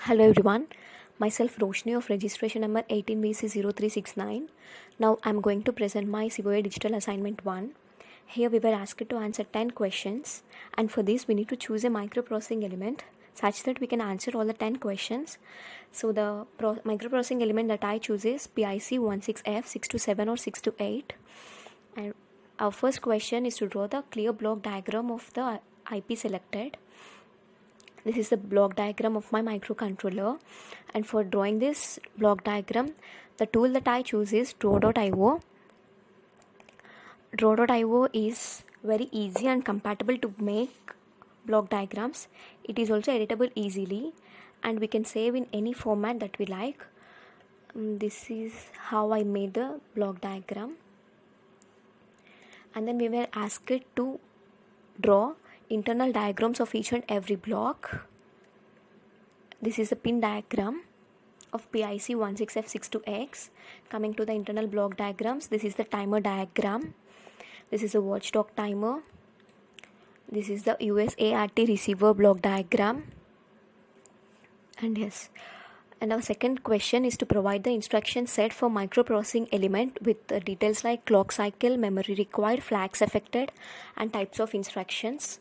Hello everyone, myself Roshini of registration number 18BEC0369. Now I'm going to present my CBOA Digital Assignment 1. Here we were asked to answer 10 questions, and for this we need to choose a microprocessing element such that we can answer all the 10 questions. So the microprocessing element that I choose is PIC16F627 or 628. And our first question is to draw the clear block diagram of the IP selected. This is the block diagram of my microcontroller, and for drawing this block diagram, the tool that I choose is draw.io. Draw.io is very easy and compatible to make block diagrams. It is also editable easily, and we can save in any format that we like. This is how I made the block diagram. And then we were asked to draw internal diagrams of each and every block. This is a pin diagram of PIC16F62X. Coming to the internal block diagrams, this is the timer diagram. This is a watchdog timer. This is the USART receiver block diagram. And our second question is to provide the instruction set for microprocessing element with details like clock cycle, memory required, flags affected, and types of instructions.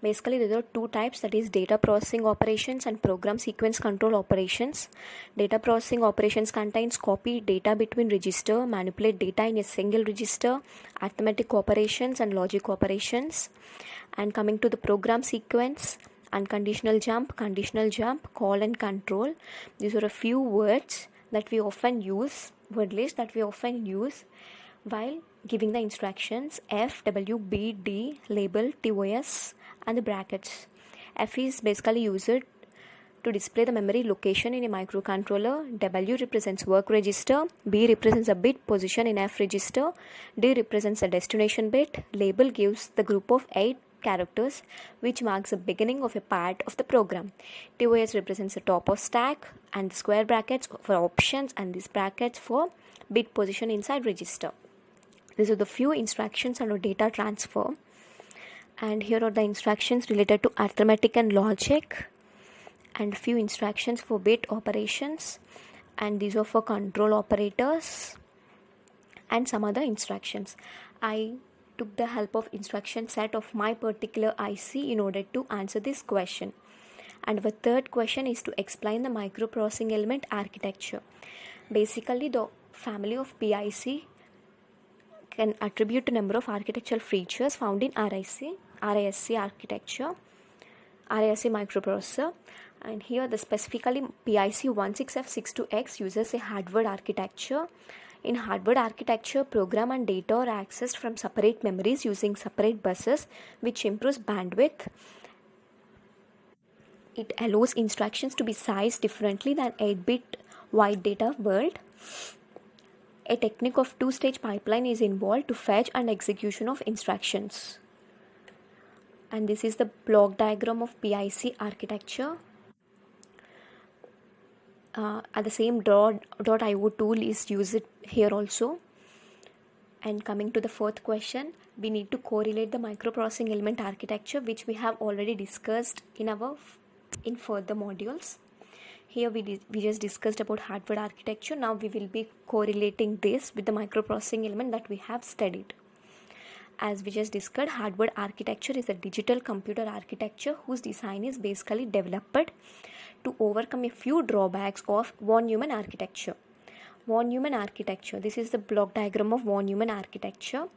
Basically, there are two types, that is data processing operations and program sequence control operations. Data processing operations contains copy data between register, manipulate data in a single register, arithmetic operations and logic operations. And coming to the program sequence, unconditional jump, conditional jump, call and control. These are a few words that we often use, word list that we often use while giving the instructions. F, W, B, D, label, TOS, and the brackets. F is basically used to display the memory location in a microcontroller. W represents work register. B represents a bit position in F register. D represents a destination bit. Label gives the group of 8 characters which marks the beginning of a part of the program. TOS represents the top of stack, and the square brackets for options, and these brackets for bit position inside register. These are the few instructions on data transfer. And here are the instructions related to arithmetic and logic, and few instructions for bit operations, and these are for control operators, and some other instructions. I took the help of instruction set of my particular IC in order to answer this question. And the third question is to explain the microprocessing element architecture. Basically, the family of PIC can attribute a number of architectural features found in RISC architecture, RISC microprocessor. And here the specifically PIC16F62X uses a hardware architecture. In hardware architecture, program and data are accessed from separate memories using separate buses, which improves bandwidth. It allows instructions to be sized differently than 8-bit wide data world. A technique of two-stage pipeline is involved to fetch and execution of instructions. And this is the block diagram of PIC architecture. At the same .io tool is used here also. And coming to the fourth question, we need to correlate the microprocessing element architecture, which we have already discussed in further modules. Here we just discussed about hardware architecture. Now we will be correlating this with the microprocessing element that we have studied. As we just discussed, hardware architecture is a digital computer architecture whose design is basically developed to overcome a few drawbacks of von Neumann architecture. Von Neumann architecture, this is the block diagram of von Neumann architecture.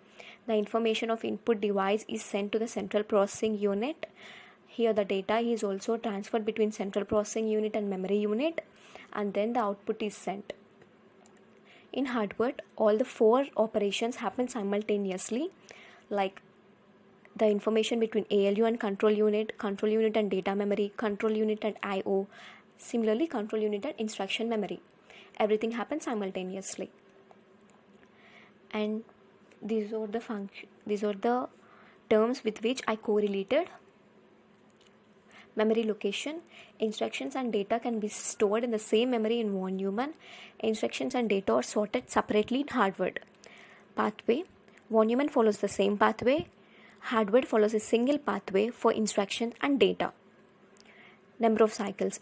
The information of input device is sent to the central processing unit. Here the data is also transferred between central processing unit and memory unit, and then the output is sent. In hardware, all the 4 operations happen simultaneously, like the information between ALU and control unit and data memory, control unit and IO, similarly control unit and instruction memory. Everything happens simultaneously. And these are the terms with which I correlated. Memory location. Instructions and data can be stored in the same memory in von Neumann. Instructions and data are sorted separately in hardware. Pathway. Von Neumann follows the same pathway. Hardware follows a single pathway for instruction and data. Number of cycles.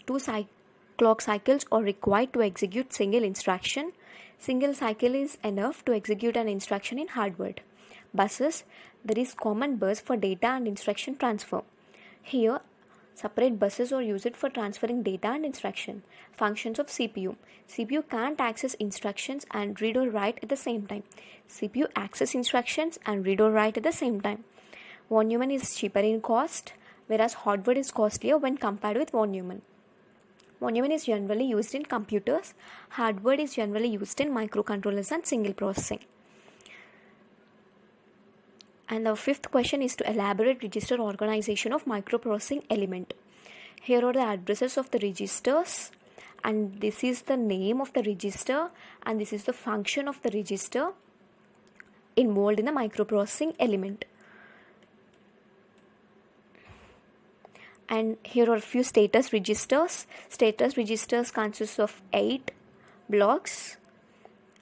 Clock cycles are required to execute single instruction. Single cycle is enough to execute an instruction in hardware. Buses, there is common bus for data and instruction transfer. Here, separate buses are used for transferring data and instruction. Functions of CPU. CPU can't access instructions and read or write at the same time. CPU access instructions and read or write at the same time. Von Neumann is cheaper in cost, whereas hardware is costlier when compared with von Neumann. Von Neumann is generally used in computers. Hardware is generally used in microcontrollers and signal processing. And the fifth question is to elaborate register organization of microprocessing element. Here are the addresses of the registers, and this is the name of the register, and this is the function of the register involved in the microprocessing element. And here are a few status registers. Status registers consist of 8 blocks.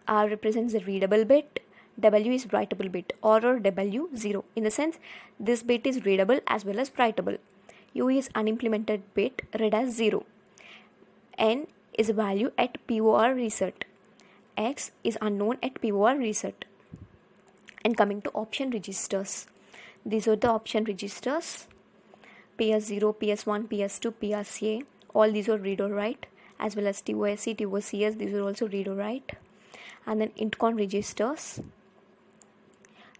R represents the readable bit, W is writable bit, or W0. In the sense, this bit is readable as well as writable. U is unimplemented bit, read as 0. N is a value at POR reset. X is unknown at POR reset. And coming to option registers. These are the option registers. PS0, PS1, PS2, PSA. All these are read or write, as well as TOSC, TOCS. These are also read or write. And then intcon registers.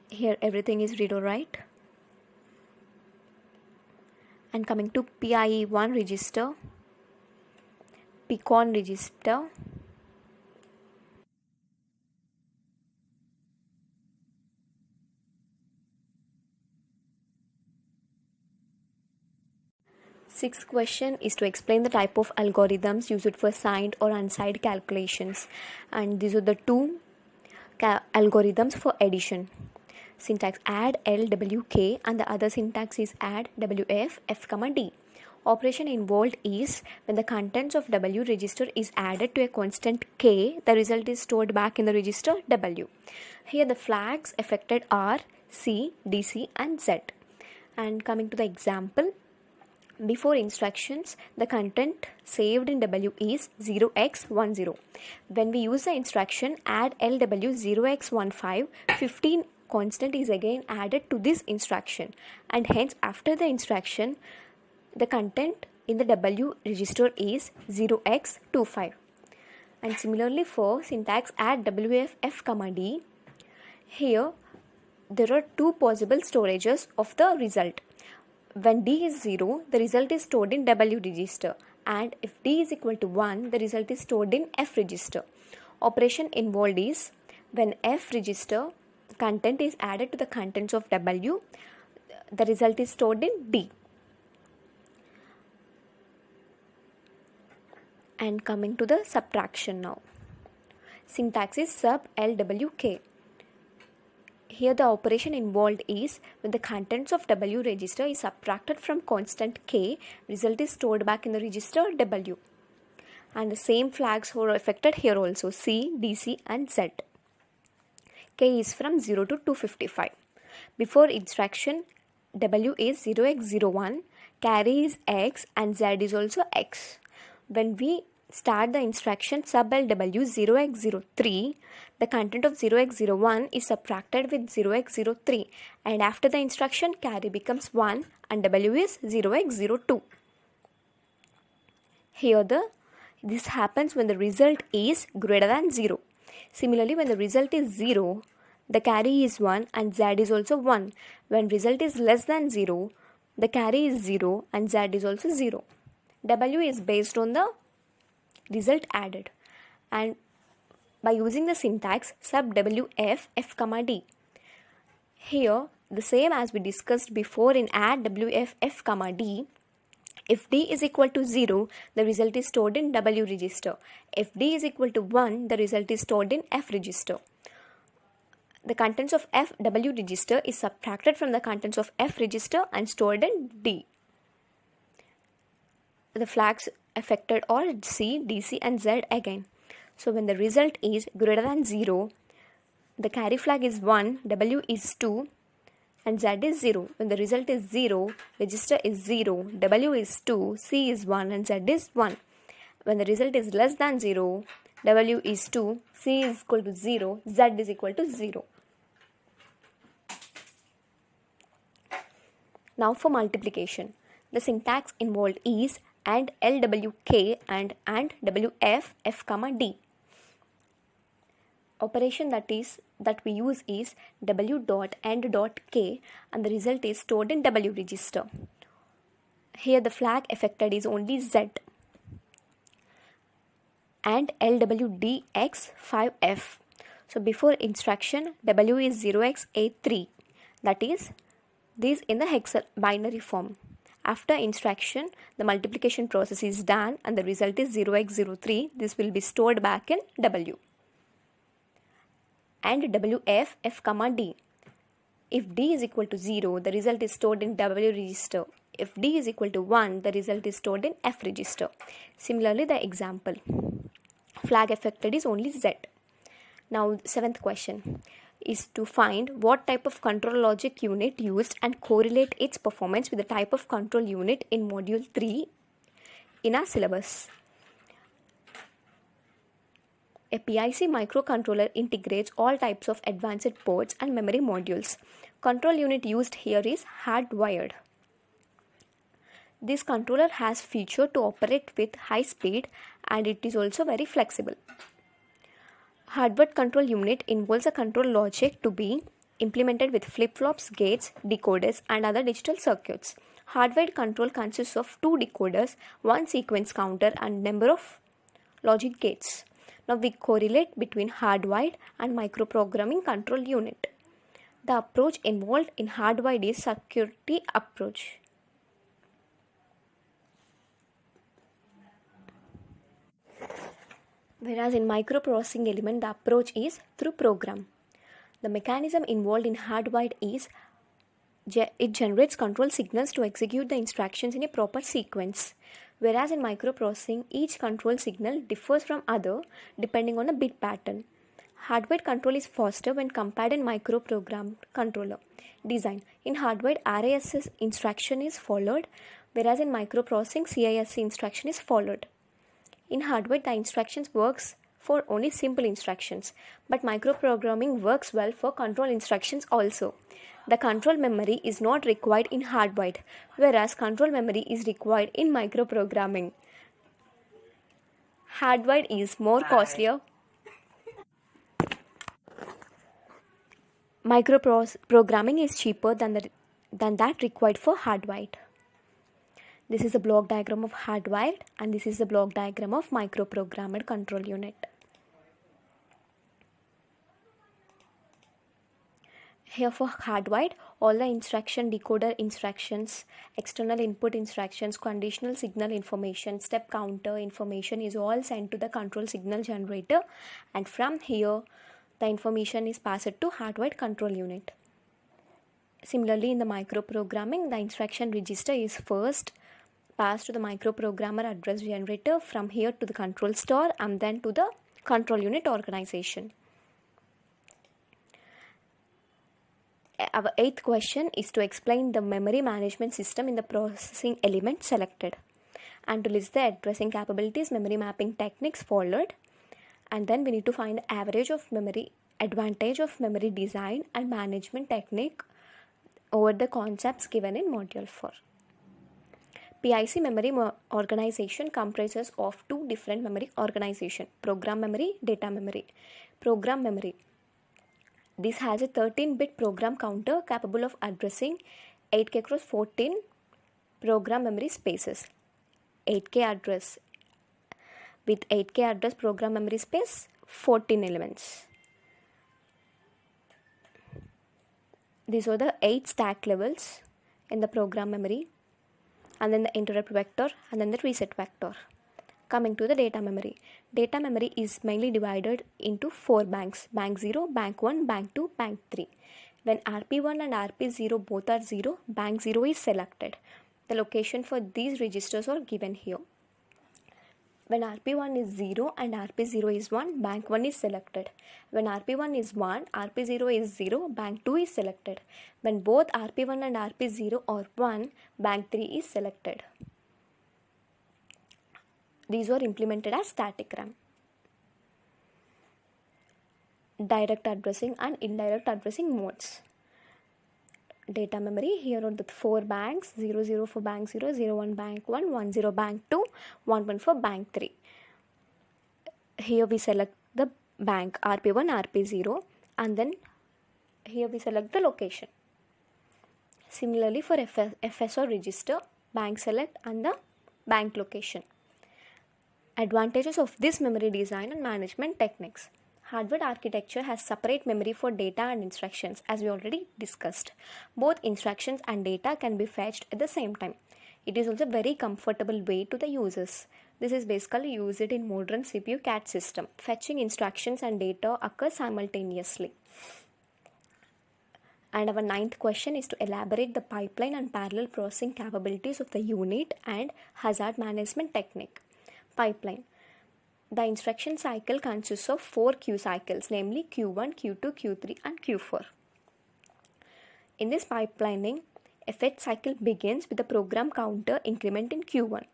Here everything is read or write. And coming to PIE1 register, PCON register, Sixth question is to explain the type of algorithms used for signed or unsigned calculations, and these are the two algorithms for addition. Syntax add LWK, and the other syntax is add WF F, D. Operation involved is when the contents of W register is added to a constant K, the result is stored back in the register W. Here the flags affected are C, DC and Z. And coming to the example, before instructions, the content saved in W is 0x10. When we use the instruction add LW 0x15, 15 constant is again added to this instruction, and hence after the instruction the content in the W register is 0x25. And similarly for syntax add WF F, D, here there are two possible storages of the result. When D is 0, the result is stored in W register, and if D is equal to 1, the result is stored in F register. Operation involved is when F register content is added to the contents of W, the result is stored in D. And coming to the subtraction now. Syntax is sub LWK. Here the operation involved is when the contents of W register is subtracted from constant K, result is stored back in the register W. And the same flags were affected here also, C, DC and Z. K is from 0 to 255. Before instruction, W is 0x01, carry is X and Z is also X. When we start the instruction sub LW 0x03, the content of 0x01 is subtracted with 0x03, and after the instruction carry becomes 1 and W is 0x02. Here this happens when the result is greater than 0. Similarly, when the result is 0, the carry is 1 and Z is also 1. When result is less than 0, the carry is 0 and Z is also 0. W is based on the result added, and by using the syntax sub WF F, D. Here the same as we discussed before in add WF F, D. If D is equal to 0, the result is stored in W register. If D is equal to 1, the result is stored in F register. The contents of W register is subtracted from the contents of F register and stored in D. The flags affected are C, DC and Z again. So when the result is greater than 0, the carry flag is 1, W is 2 and Z is 0. When the result is 0, register is 0, W is 2, C is 1 and Z is 1. When the result is less than 0, W is 2, C is equal to 0, Z is equal to 0. Now for multiplication. The syntax involved is and LWK and WF, F comma D. Operation that we use is W dot and dot K, and the result is stored in W register. Here the flag affected is only Z. And LWDX5F. So before instruction, W is 0x83, that is this in the hexa binary form. After instruction, the multiplication process is done and the result is 0x03. This will be stored back in W. And WF, F comma D. If D is equal to 0, the result is stored in W register. If D is equal to 1, the result is stored in F register. Similarly, the example. Flag affected is only Z. Now, 7th question is to find what type of control logic unit used and correlate its performance with the type of control unit in module 3 in our syllabus. A PIC microcontroller integrates all types of advanced ports and memory modules. Control unit used here is hardwired. This controller has feature to operate with high speed and it is also very flexible. Hardwired control unit involves a control logic to be implemented with flip-flops, gates, decoders and other digital circuits. Hardwired control consists of 2 decoders, 1 sequence counter and number of logic gates. Now we correlate between hardwired and microprogramming control unit. The approach involved in hardwired is security approach. Whereas in microprocessing element, the approach is through program. The mechanism involved in hardwired is it generates control signals to execute the instructions in a proper sequence. Whereas in microprocessing, each control signal differs from other depending on a bit pattern. Hardwired control is faster when compared in microprogrammed controller design. In hardwired, RISC instruction is followed, whereas in microprocessing, CISC instruction is followed. In hardware, the instructions works for only simple instructions, but microprogramming works well for control instructions also. The control memory is not required in hardwired, whereas control memory is required in microprogramming. Hardwired is more costlier. Microprogramming is cheaper than that required for hardwired. This is a block diagram of hardwired and this is the block diagram of microprogrammed control unit. Here for hardwired, all the instruction decoder instructions, external input instructions, conditional signal information, step counter information is all sent to the control signal generator, and from here the information is passed to hardwired control unit. Similarly, in the microprogramming, the instruction register is first passed to the microprogrammer address generator, from here to the control store and then to the control unit organization. Our 8th question is to explain the memory management system in the processing element selected and to list the addressing capabilities, memory mapping techniques followed, and then we need to find average of memory, advantage of memory design and management technique over the concepts given in module 4. PIC memory organization comprises of 2 different memory organization: program memory, data memory. Program memory. This has a 13-bit program counter capable of addressing 8K cross 14 program memory spaces. 8K address with 8K address program memory space, 14 elements. These are the 8 stack levels in the program memory, and then the interrupt vector and then the reset vector. Coming to the data memory. Data memory is mainly divided into 4 banks: bank 0, bank 1, bank 2, bank 3. When RP1 and RP0 both are 0, bank 0 is selected. The location for these registers are given here. When RP1 is 0 and RP0 is 1, bank 1 is selected. When RP1 is 1, RP0 is 0, bank 2 is selected. When both RP1 and RP0 are 1, bank 3 is selected. These were implemented as static RAM. Direct addressing and indirect addressing modes. Data memory, here are the 4 banks, 00 for bank 0, 01 bank 1, 10 bank 2, 11 for bank 3. Here we select the bank RP1, RP0, and then here we select the location. Similarly for FSO register, bank select and the bank location. Advantages of this memory design and management techniques. Hardware architecture has separate memory for data and instructions, as we already discussed. Both instructions and data can be fetched at the same time. It is also a very comfortable way to the users. This is basically used in modern CPU CAD system. Fetching instructions and data occurs simultaneously. And our 9th question is to elaborate the pipeline and parallel processing capabilities of the unit and hazard management technique. Pipeline. The instruction cycle consists of 4 queue cycles, namely Q1, Q2, Q3 and Q4. In this pipelining, a fetch cycle begins with the program counter increment in Q1.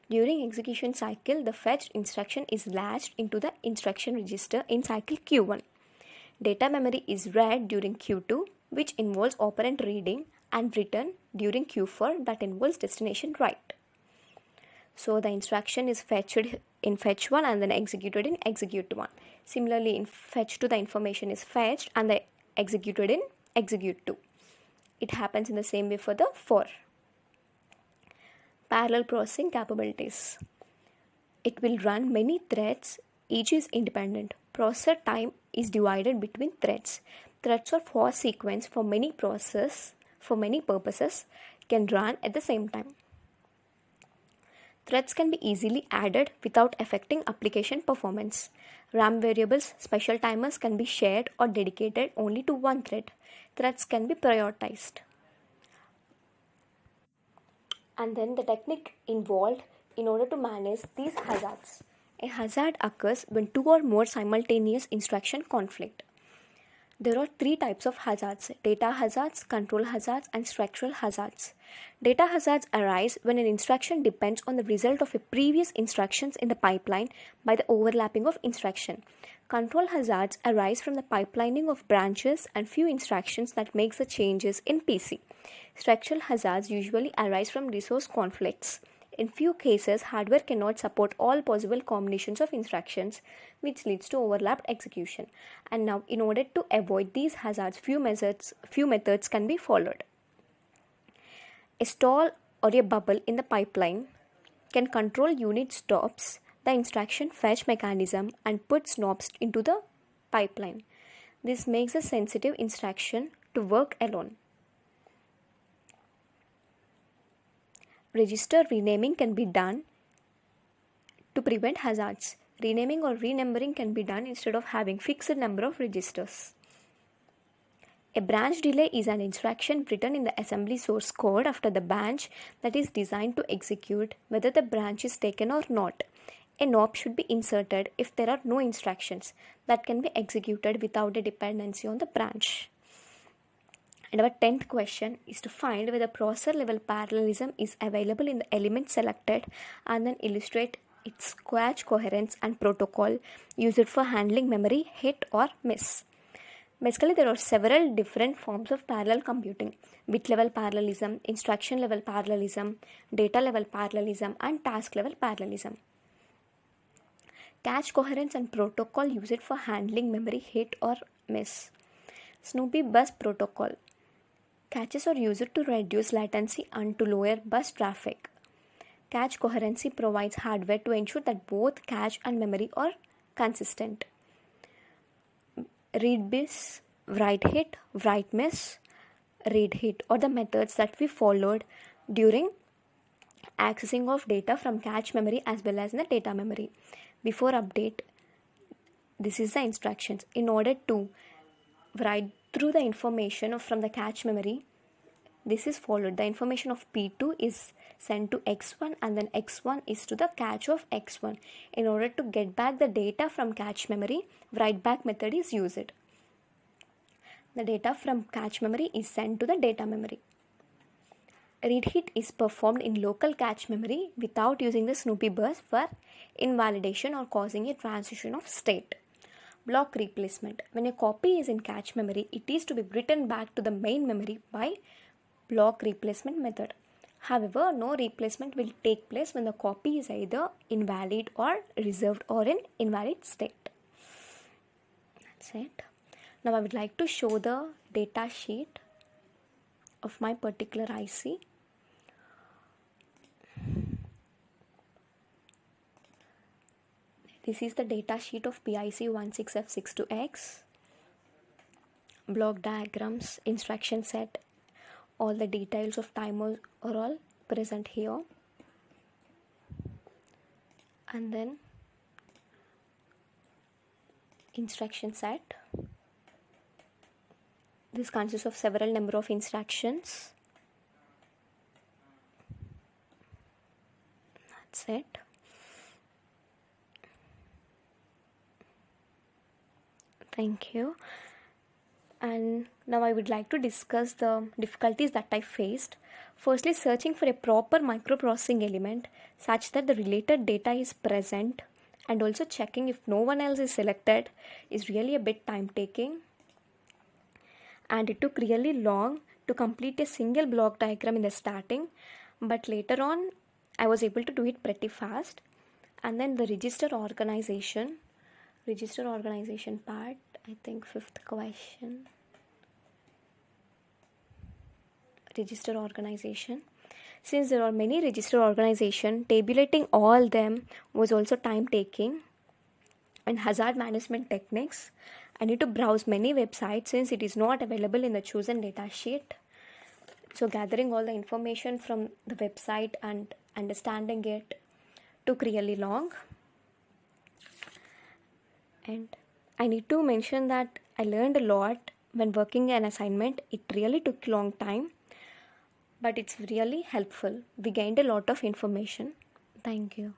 During execution cycle, the fetched instruction is latched into the instruction register in cycle Q1. Data memory is read during Q2, which involves operand reading, and written during Q4, that involves destination write. So the instruction is fetched in fetch 1 and then executed in execute 1. Similarly, in fetch 2, the information is fetched and then executed in execute 2. It happens in the same way for the 4. Parallel processing capabilities. It will run many threads, each is independent. Processor time is divided between threads. Threads or for sequence for many purposes can run at the same time. Threads can be easily added without affecting application performance. RAM variables, special timers can be shared or dedicated only to one thread. Threads can be prioritized. And then the technique involved in order to manage these hazards. A hazard occurs when 2 or more simultaneous instruction conflict. There are 3 types of hazards: data hazards, control hazards, and structural hazards. Data hazards arise when an instruction depends on the result of a previous instructions in the pipeline by the overlapping of instruction. Control hazards arise from the pipelining of branches and few instructions that makes the changes in PC. Structural hazards usually arise from resource conflicts. In few cases, hardware cannot support all possible combinations of instructions, which leads to overlapped execution. And now, in order to avoid these hazards, few methods can be followed. A stall or a bubble in the pipeline can control unit stops the instruction fetch mechanism and puts knobs into the pipeline. This makes a sensitive instruction to work alone. Register renaming can be done to prevent hazards. Renaming or renumbering can be done instead of having fixed number of registers. A branch delay is an instruction written in the assembly source code after the branch that is designed to execute whether the branch is taken or not. A knob should be inserted if there are no instructions that can be executed without a dependency on the branch. And our 10th question is to find whether processor level parallelism is available in the element selected and then illustrate its cache coherence and protocol used for handling memory hit or miss. Basically, there are several different forms of parallel computing: bit level parallelism, instruction level parallelism, data level parallelism, and task level parallelism. Cache coherence and protocol used for handling memory hit or miss. Snoopy bus protocol. Caches are used to reduce latency and to lower bus traffic. Cache coherency provides hardware to ensure that both cache and memory are consistent. Read miss, write hit, write miss, read hit are the methods that we followed during accessing of data from cache memory as well as in the data memory. Before update, this is the instructions. In order to write through the information from the cache memory, this is followed. The information of P2 is sent to X1 and then X1 is to the cache of X1. In order to get back the data from cache memory, write back method is used. The data from cache memory is sent to the data memory. Read hit is performed in local cache memory without using the Snoopy bus for invalidation or causing a transition of state. Block replacement. When a copy is in cache memory, it is to be written back to the main memory by block replacement method. However, no replacement will take place when the copy is either invalid or reserved or in invalid state. That's it. Now I would like to show the data sheet of my particular IC. This is the data sheet of PIC16F62X. Block diagrams, instruction set, all the details of timers are all present here. And then instruction set. This consists of several number of instructions. That's it. Thank you. And now I would like to discuss the difficulties that I faced. Firstly, searching for a proper microprocessing element such that the related data is present, and also checking if no one else is selected is really a bit time taking. And it took really long to complete a single block diagram in the starting, but later on I was able to do it pretty fast. And then the register organization part, I think 5th question. Register organization. Since there are many register organization, tabulating all them was also time taking. And hazard management techniques, I need to browse many websites since it is not available in the chosen data sheet. So gathering all the information from the website and understanding it took really long. And I need to mention that I learned a lot when working an assignment. It really took a long time, but it's really helpful. We gained a lot of information. Thank you.